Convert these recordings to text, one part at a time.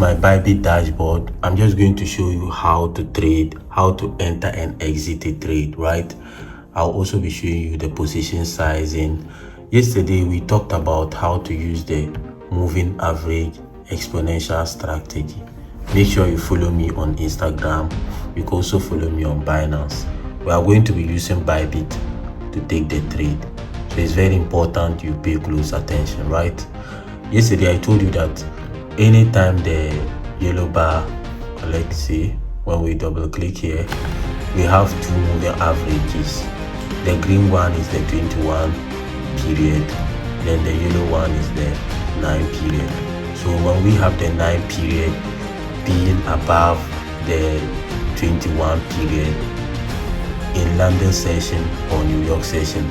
my Bybit dashboard. I'm just going to show you how to trade, how to enter and exit a trade, right? I'll also be showing you the position sizing. Yesterday we talked about how to use the moving average exponential strategy. Make sure you follow me on Instagram. You can also follow me on Binance. We are going to be using Bybit to take the trade, so it's very important you pay close attention, right? Yesterday I told you that anytime the yellow bar, let's see, when we double click here, we have two moving averages. The green one is the 21 period, then the yellow one is the 9 period. So when we have the 9 period being above the 21 period in London session or New York session,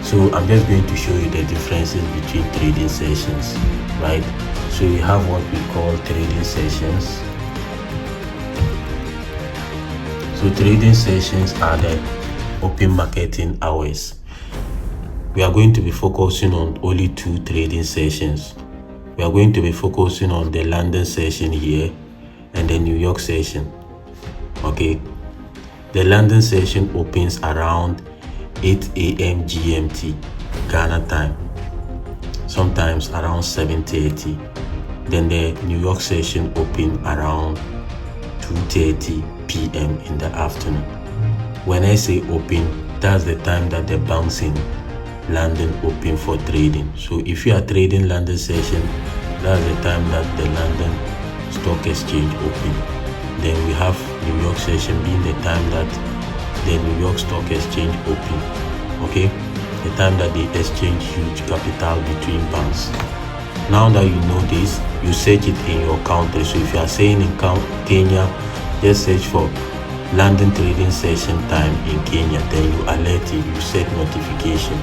so I'm just going to show you the differences between trading sessions, right? So we have what we call trading sessions. So trading sessions are the open marketing hours. We are going to be focusing on only two trading sessions. We are going to be focusing on the London session here and the New York session. Okay, the London session opens around 8 a.m. GMT Ghana time, sometimes around 7:30. Then the New York session open around 2:30 p.m. in the afternoon. When I say open, that's the time that the banks in London open for trading. So if you are trading London session, that's the time that the London Stock Exchange open. Then we have New York session being the time that the New York Stock Exchange open. Okay, the time that they exchange huge capital between banks. Now that you know this, you search it in your country. So if you are saying in Kenya, just search for London trading session time in Kenya, then you alert it, you set notification.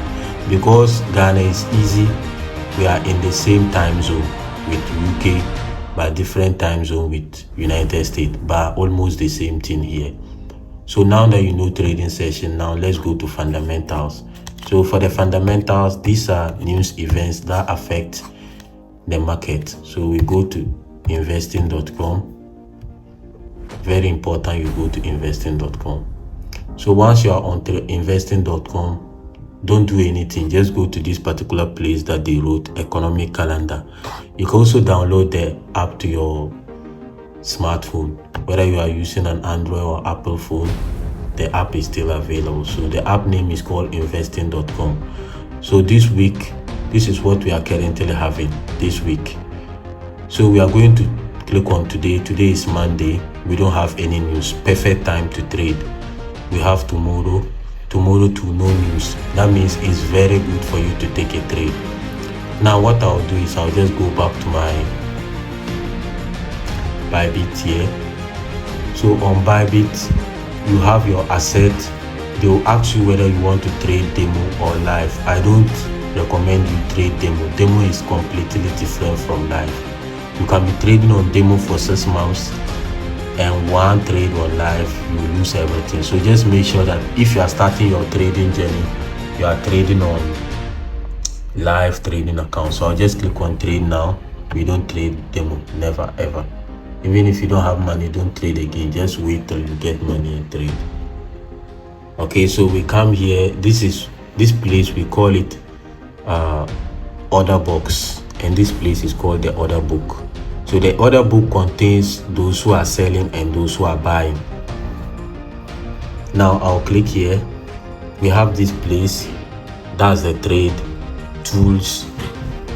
Because Ghana is easy, we are in the same time zone with UK, but different time zone with United States, but almost the same thing here. So now that you know trading session, now let's go to fundamentals. So for the fundamentals, these are news events that affect the market. So we go to investing.com. Very important you go to investing.com. So once you are on investing.com, don't do anything, just go to this particular place that they wrote economic calendar. You can also download the app to your smartphone. Whether you are using an Android or Apple phone, the app is still available. So the app name is called investing.com. So this week, this is what we are currently having this week. So we are going to click on today. Today is Monday. We don't have any news. Perfect time to trade. We have tomorrow to no news. That means it's very good for you to take a trade. Now what I'll do is I'll just go back to my Bybit here. So on Bybit, you have your asset. They will ask you whether you want to trade demo or live. I don't recommend you trade demo. Demo is completely different from live. You can be trading on demo for 6 months, and one trade on live, you lose everything. So just make sure that if you are starting your trading journey, you are trading on live trading account. So I'll just click on trade now. We don't trade demo, never ever. Even if you don't have money, don't trade again. Just wait till you get money and trade. Okay, so we come here. This place, we call it order box, and this place is called the order book. So the order book contains those who are selling and those who are buying. Now I'll click here. We have this place, that's the trade, tools,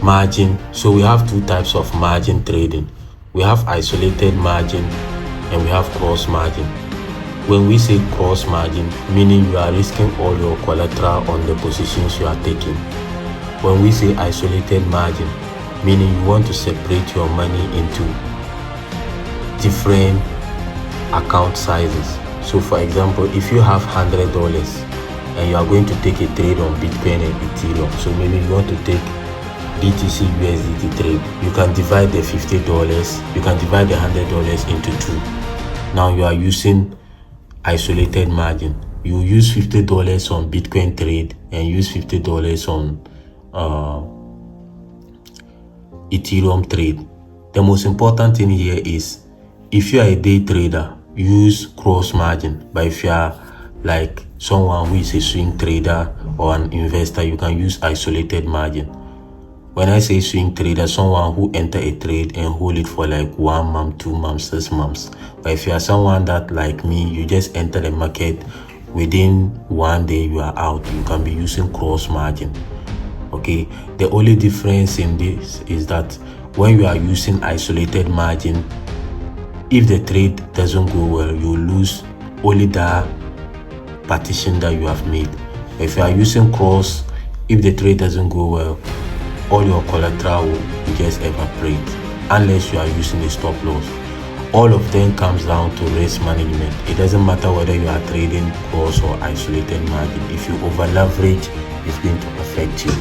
margin. So we have two types of margin trading. We have isolated margin and we have cross margin. When we say cross margin, meaning you are risking all your collateral on the positions you are taking. When we say isolated margin, meaning you want to separate your money into different account sizes. So for example, if you have $100 and you are going to take a trade on Bitcoin and Ethereum, so maybe you want to take BTC USDT trade, you can divide the $50, you can divide the $100 into two. Now you are using isolated margin. You use $50 on Bitcoin trade and use $50 on Ethereum trade. the most important thing here is, if you are a day trader, use cross margin. But if you are like someone who is a swing trader or an investor, you can use isolated margin. When I say swing trader, someone who enter a trade and hold it for like 1 month, 2 months, 6 months. But if you are someone that like me, you just enter the market, within 1 day you are out, you can be using cross margin. Okay, the only difference in this is that when you are using isolated margin, if the trade doesn't go well, you lose only that partition that you have made. If you are using cross, if the trade doesn't go well, all your collateral will just evaporate unless you are using a stop loss. All of them comes down to risk management. It doesn't matter whether you are trading cross or isolated margin. If you over leverage, it's going to affect you.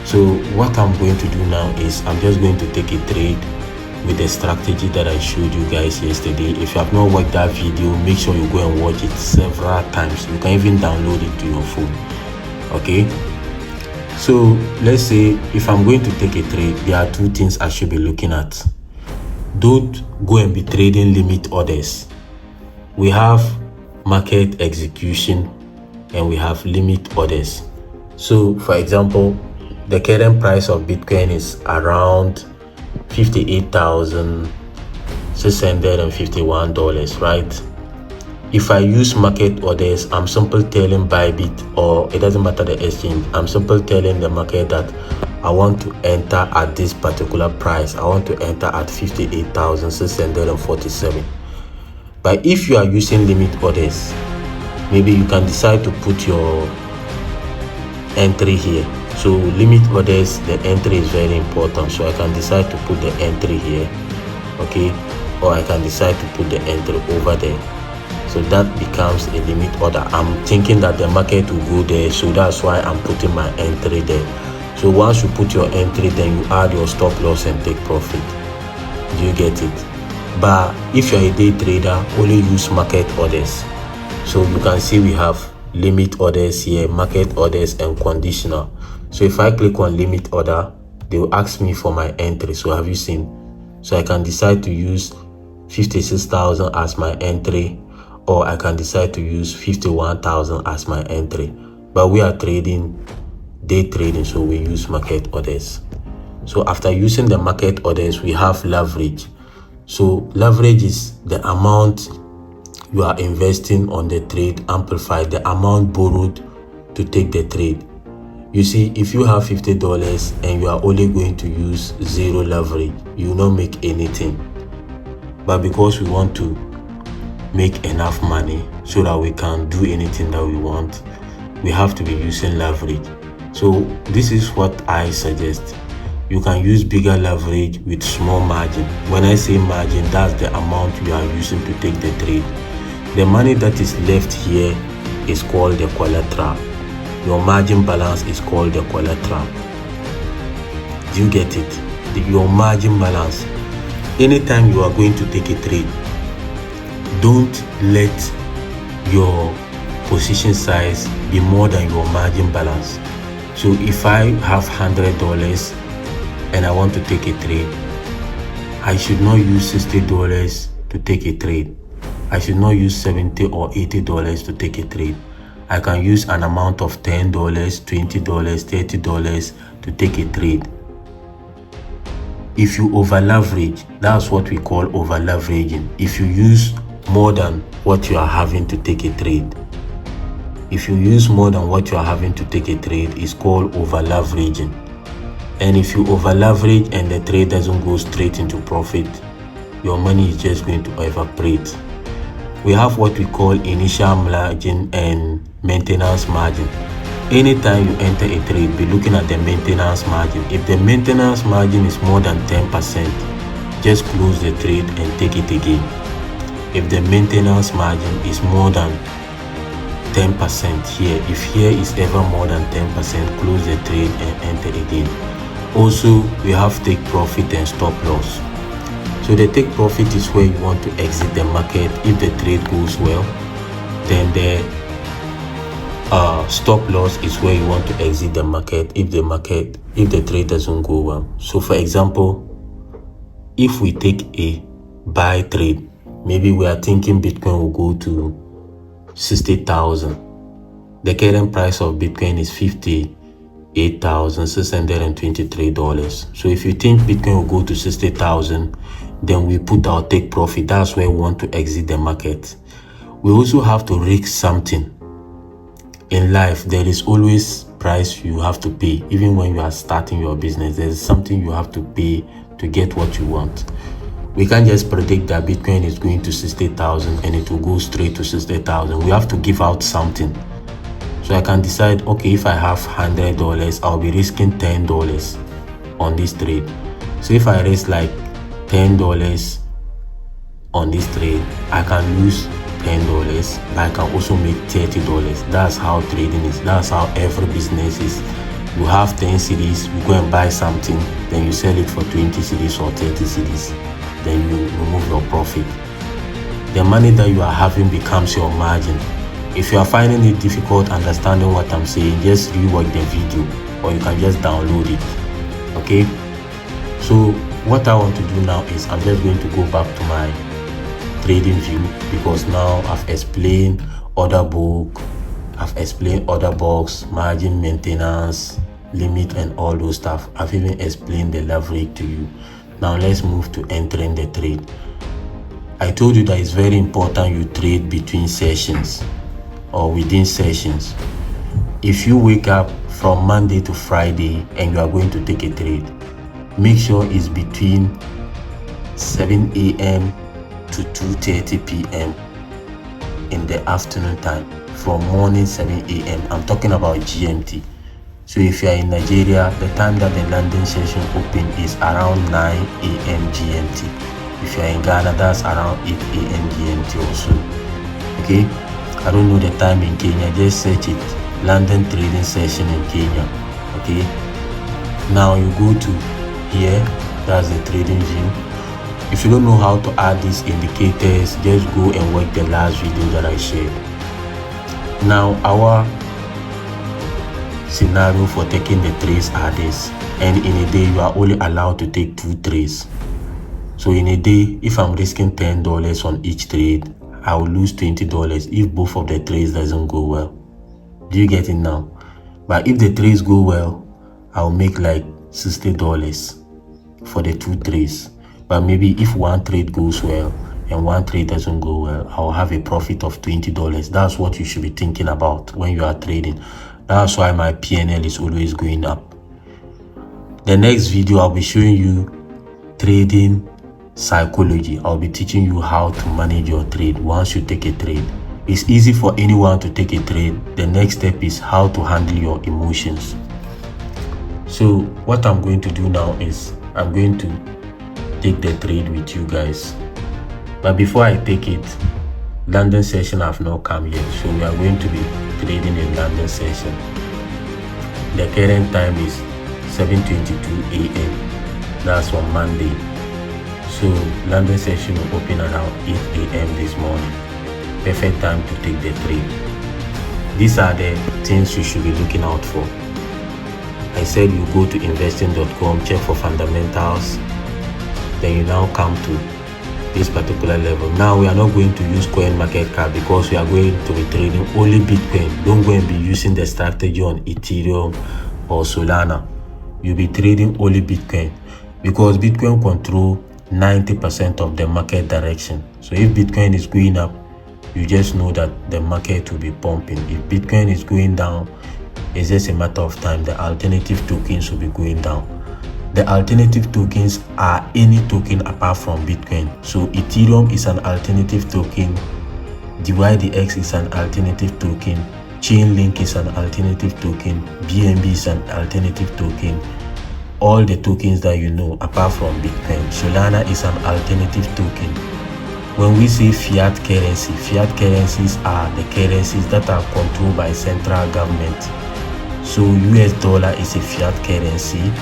So what I'm going to do now is I'm just going to take a trade with the strategy that I showed you guys yesterday. If you have not watched that video, make sure you go and watch it several times. You can even download it to your phone. Okay, so let's say if I'm going to take a trade, there are 2 things I should be looking at. Don't go and be trading limit orders. We have market execution and we have limit orders. So for example, the current price of Bitcoin is around $58,651, right? If I use market orders, I'm simply telling Bybit, or it doesn't matter the exchange, I'm simply telling the market that I want to enter at this particular price. I want to enter at 58,647. But if you are using limit orders, maybe you can decide to put your entry here. So limit orders, the entry is very important. So I can decide to put the entry here, okay? Or I can decide to put the entry over there. So that becomes a limit order. I'm thinking that the market will go there, so that's why I'm putting my entry there. So once you put your entry, then you add your stop loss and take profit. Do you get it? But if you're a day trader, only use market orders. So you can see we have limit orders here, market orders, and conditional. So if I click on limit order, they will ask me for my entry. So have you seen? So I can decide to use 56,000 as my entry, or I can decide to use 51,000 as my entry. But we are trading, day trading, so we use market orders. So after using the market orders, we have leverage. So leverage is the amount you are investing on the trade amplified the amount borrowed to take the trade. You see, if you have $50 and you are only going to use 0 leverage, you will not make anything. But because we want to make enough money so that we can do anything that we want, we have to be using leverage. So this is what I suggest. You can use bigger leverage with small margin. When I say margin, that's the amount you are using to take the trade. The money that is left here is called the collateral. Your margin balance is called the collateral. Do you get it? Your margin balance. Anytime you are going to take a trade, don't let your position size be more than your margin balance. So if I have $100 and I want to take a trade, I should not use $60 to take a trade. I should not use $70 or $80 to take a trade. I can use an amount of $10, $20, $30 to take a trade. If you over leverage, that's what we call over leveraging. If you use more than what you are having to take a trade. If you use more than what you are having to take a trade, it's called over leveraging. And if you over leverage and the trade doesn't go straight into profit, your money is just going to evaporate. We have what we call initial margin and maintenance margin. Anytime you enter a trade, be looking at the maintenance margin. If the maintenance margin is more than 10%, just close the trade and take it again. If the maintenance margin is more than 10% here, if here is ever more than 10%, close the trade and enter again. Also, we have take profit and stop loss. So the take profit is where you want to exit the market if the trade goes well. Then the stop loss is where you want to exit the market if the trade doesn't go well. So for example, if we take a buy trade, maybe we are thinking Bitcoin will go to 60,000. The current price of Bitcoin is $58,623. So if you think Bitcoin will go to 60,000, then we put our take profit. That's where we want to exit the market. We also have to risk something. In life, there is always price you have to pay. Even when you are starting your business, there's something you have to pay to get what you want. We can't just predict that Bitcoin is going to 60,000 and it will go straight to 60,000. We have to give out something. So I can decide, okay, if I have $100, I'll be risking $10 on this trade. So if I risk like $10 on this trade, I can lose $10, but I can also make $30. That's how trading is. That's how every business is. You have 10 cedis, you go and buy something, then you sell it for 20 cedis or 30 cedis. Then you remove your profit. The money that you are having becomes your margin. If you are finding it difficult understanding what I'm saying, just rewatch the video or you can just download it. Okay? So what I want to do now is I'm just going to go back to my trading view, because now I've explained order book, I've explained order box, margin maintenance, limit and all those stuff. I've even explained the leverage to you. Now let's move to entering the trade. I told you that it's very important you trade between sessions or within sessions. If you wake up from Monday to Friday and you are going to take a trade, make sure it's between 7 a.m. to 2:30 p.m. in the afternoon time. From morning 7 a.m. I'm talking about GMT. So if you are in Nigeria, the time that the London session open is around 9 a.m. GMT. If you are in Ghana, that's around 8 a.m. GMT also. Okay? I don't know the time in Kenya, just search it. London trading session in Kenya. Okay? Now you go to here, that's the trading view. If you don't know how to add these indicators, just go and watch the last video that I shared. Now our scenario for taking the trades are this, and in a day you are only allowed to take 2 trades. So in a day, if I'm risking $10 on each trade, I will lose $20 if both of the trades doesn't go well. Do you get it now? But if the trades go well, I'll make like $60 for the 2 trades. But maybe if one trade goes well and one trade doesn't go well, I'll have a profit of $20. That's what you should be thinking about when you are trading. That's why my PNL is always going up. The next video, I'll be showing you trading psychology. I'll be teaching you how to manage your trade once you take a trade. It's easy for anyone to take a trade. The next step is how to handle your emotions. So what I'm going to do now is I'm going to take the trade with you guys. But before I take it, London session have not come yet, so we are going to be trading in London session. The current time is 7:22 a.m. That's on Monday. So London session will open around 8 a.m. this morning. Perfect time to take the trade. These are the things you should be looking out for. I said you go to investing.com, check for fundamentals, then you now come to this particular level. Now we are not going to use coin market cap because we are going to be trading only Bitcoin. Don't go and be using the strategy on Ethereum or Solana. You'll be trading only Bitcoin because Bitcoin control 90% of the market direction. So if Bitcoin is going up, you just know that the market will be pumping. If Bitcoin is going down, it's just a matter of time. The alternative tokens will be going down. The alternative tokens are any token apart from Bitcoin. So Ethereum is an alternative token, DYDX is an alternative token, Chainlink is an alternative token, BNB is an alternative token. All the tokens that you know apart from Bitcoin. Solana is an alternative token. When we say fiat currencies are the currencies that are controlled by central government. So US dollar is a fiat currency,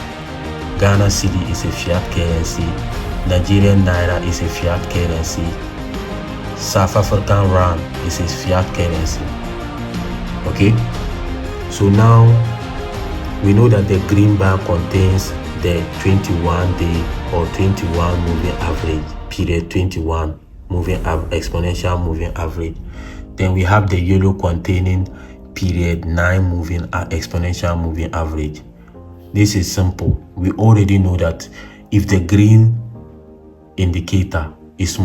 Ghana cedi is a fiat currency, Nigerian naira is a fiat currency, South African rand is a fiat currency. Okay, so now we know that the green bar contains the 21-day or 21 moving average, period 21 exponential moving average. Then we have the yellow containing period 9 moving exponential moving average. This is simple. We already know that if the green indicator is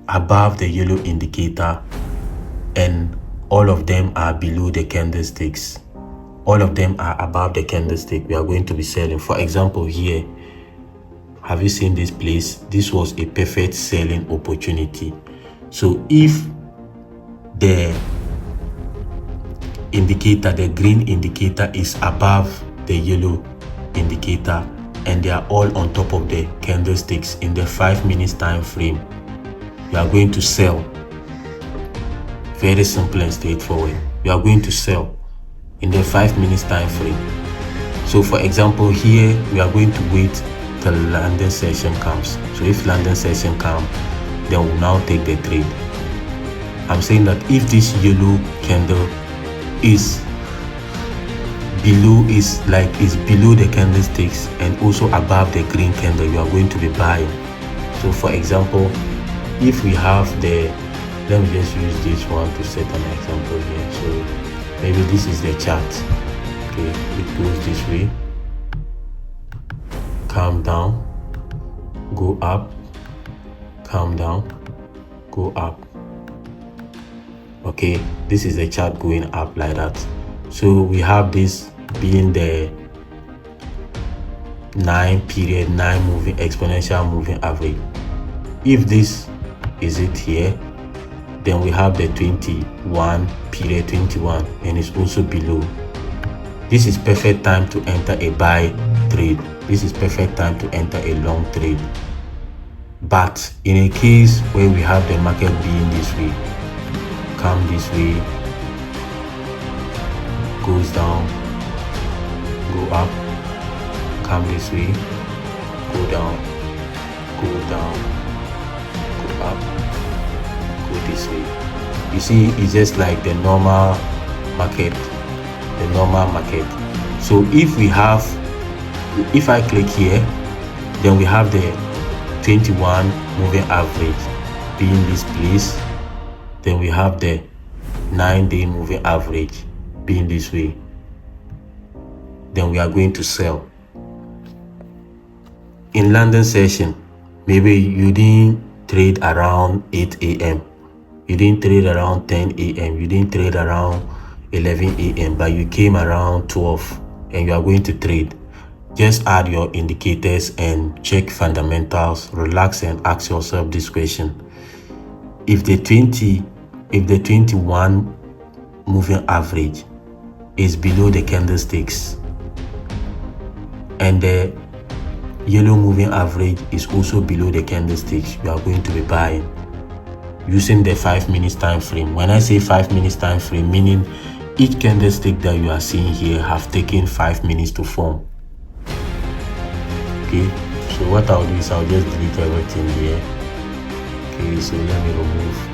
above the yellow indicator and all of them are below the candlesticks, all of them are above the candlestick, we are going to be selling. For example, here, have you seen this place? This was a perfect selling opportunity. So if the indicator, the green indicator, is above the yellow indicator and they are all on top of the candlesticks in the 5 minutes time frame, we are going to sell. Very simple and straightforward. We are going to sell in the 5 minutes time frame. So for example, here we are going to wait till London session comes. So if London session comes, then we'll now take the trade. I'm saying that if this yellow candle is below the candlesticks and also above the green candle, you are going to be buying. So for example, if we have let me just use this one to set an example here. So maybe this is the chart. Okay, it goes this way, come down, go up, come down, go up. Okay, this is the chart going up like that. So we have this being the 9 moving exponential moving average. If this is it here, then we have the 21 and it's also below. This is perfect time to enter a buy trade. This is perfect time to enter a long trade. But in a case where we have the market being this way, come this way, goes down, go up, come this way, go down, go up, go this way. You see, it's just like the normal market. So if I click here, then we have the 21 moving average being this place. Then we have the 9-day moving average being this way. Then we are going to sell. In London session, maybe you didn't trade around 8 a.m. You didn't trade around 10 a.m. You didn't trade around 11 a.m. but you came around 12 and you are going to trade. Just add your indicators and check fundamentals. Relax and ask yourself this question. If the 21 moving average is below the candlesticks and the yellow moving average is also below the candlesticks, you are going to be buying using the 5 minutes time frame. When I say 5 minutes time frame, meaning each candlestick that you are seeing here have taken 5 minutes to form. Okay, so what I'll do is I'll just delete everything here. Okay, so let me remove